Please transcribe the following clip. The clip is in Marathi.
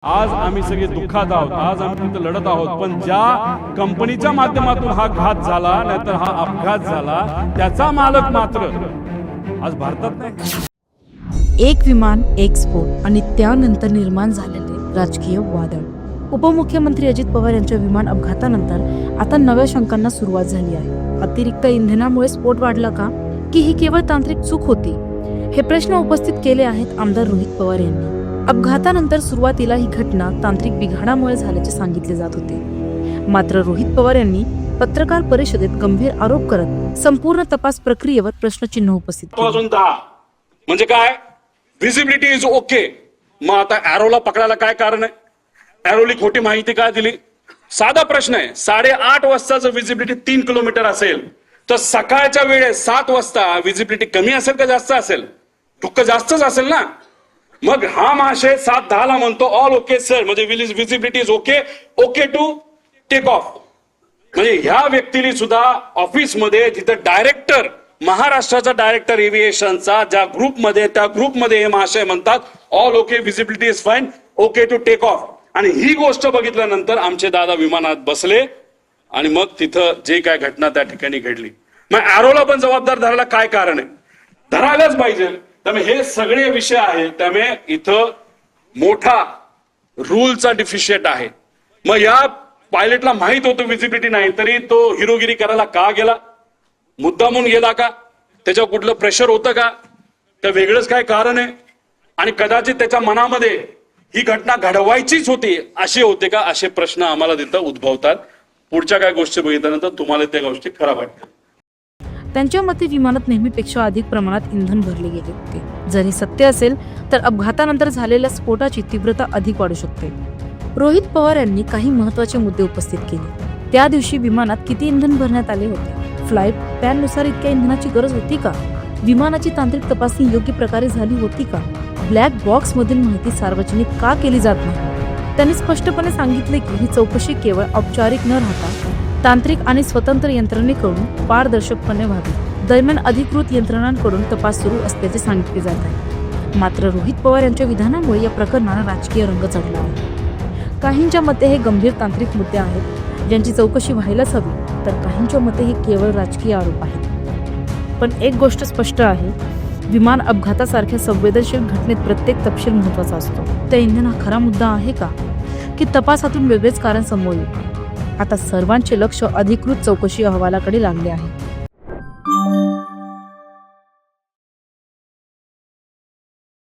आज आम्ही सगळे दुःखात आहोत, आज आम्ही तिथे लढत आहोत, पण ज्या कंपनीच्या माध्यमातून हा घात झाला नाहीतर हा अपघात झाला त्याचा मालक मात्र आज भारतात नाही. एक विमान एक स्फोट आणि त्यानंतर निर्माण झालेले राजकीय वादळ. उपमुख्यमंत्री अजित पवार यांच्या विमान अपघातानंतर आता नव्या शंकांना सुरुवात झाली आहे. अतिरिक्त इंधनामुळे स्फोट वाढला का, की ही केवळ तांत्रिक चूक होती? हे प्रश्न उपस्थित केले आहेत आमदार रोहित पवार यांनी. अपघातानंतर सुरुवातीला ही घटना तांत्रिक बिघाडामुळे झाल्याचे सांगितले जात होते. मात्र रोहित पवार यांनी पत्रकार परिषदेत गंभीर आरोप करत संपूर्ण तपास प्रक्रियेवर प्रश्नचिन्ह उपस्थित केले. 10 म्हणजे काय? Visibility is okay. मग आता एरोला पकडायला काय कारण आहे? एरोली खोटी माहिती काय दिली? साधा प्रश्न आहे. 8:30 वाजता जर व्हिजिबिलिटी 3 किलोमीटर असेल तर सकाळच्या वेळेस 7 वाजता व्हिजिबिलिटी कमी असेल का जास्त असेल? ठुक्क जास्तच असेल ना. मग हा महाशय 7:10 म्हणतो ऑल ओके सर, म्हणजे visibility is okay, okay to take off. म्हणजे ह्या व्यक्तीने सुद्धा ऑफिसमध्ये जिथं डायरेक्टर, महाराष्ट्राचा डायरेक्टर एव्हिएशनचा ज्या ग्रुपमध्ये, त्या ग्रुपमध्ये हे महाशय म्हणतात all okay, visibility is fine, okay to take off. आणि ही गोष्ट बघितल्यानंतर आमचे दादा विमानात बसले आणि मग तिथं जे काय घटना त्या ठिकाणी घडली. मग एरोला पण जबाबदार धरायला काय कारण आहे? धरायलाच पाहिजे. त्यामुळे हे सगळे विषय आहेत. त्यामुळे इथं मोठा रूलचा डिफिशियट आहे. मग या पायलटला माहित होतं व्हिजिबिलिटी नाही, तरी तो हिरोगिरी करायला का गेला? मुद्दामून गेला का? त्याच्यावर कुठलं प्रेशर होतं का? तर वेगळंच काय कारण आहे? आणि कदाचित त्याच्या मनामध्ये ही घटना घडवायचीच होती असे होते का? असे प्रश्न आम्हाला तिथं उद्भवतात. पुढच्या काय गोष्टी बघितल्यानंतर तुम्हाला त्या गोष्टी खराब वाटतात. त्यांच्या मते विमानात नेहमीपेक्षा अधिक प्रमाणात इंधन भरले गेले होते. जर हे सत्य असेल तर अपघातानंतर झालेल्या स्फोटाची तीव्रता अधिक वाढू शकते. रोहित पवार यांनी काही महत्त्वाचे मुद्दे उपस्थित केले. त्या दिवशी विमानात किती इंधन भरण्यात आले होते? फ्लाईट प्लॅननुसार इतक्या इंधनाची गरज होती का? विमानाची तांत्रिक तपासणी योग्य प्रकारे झाली होती का? ब्लॅक बॉक्स मधील माहिती सार्वजनिक का केली जात नाही? त्यांनी स्पष्टपणे सांगितले की ही चौकशी केवळ औपचारिक न राहता तांत्रिक आणि स्वतंत्र यंत्रणेकडून पारदर्शकपणे व्हावी. दरम्यान अधिकृत यंत्रणांकडून तपास सुरू असल्याचे सांगितले जात आहे. मात्र रोहित पवार यांच्या विधानामुळे या प्रकरणाला राजकीय रंग चढला आहे. काहींच्या मते हे गंभीर तांत्रिक मुद्दे आहेत ज्यांची चौकशी व्हायलाच हवी, तर काहींच्या मते हे केवळ राजकीय आरोप आहेत. पण एक गोष्ट स्पष्ट आहे, विमान अपघातासारख्या संवेदनशील घटनेत प्रत्येक तपशील महत्त्वाचा असतो. त्या इंधन हा खरा मुद्दा आहे का, की तपासातून वेगळेच कारण समोर येईल? आता सर्वांचे लक्ष अधिकृत चौकशी अहवालाकडे लागले आहे.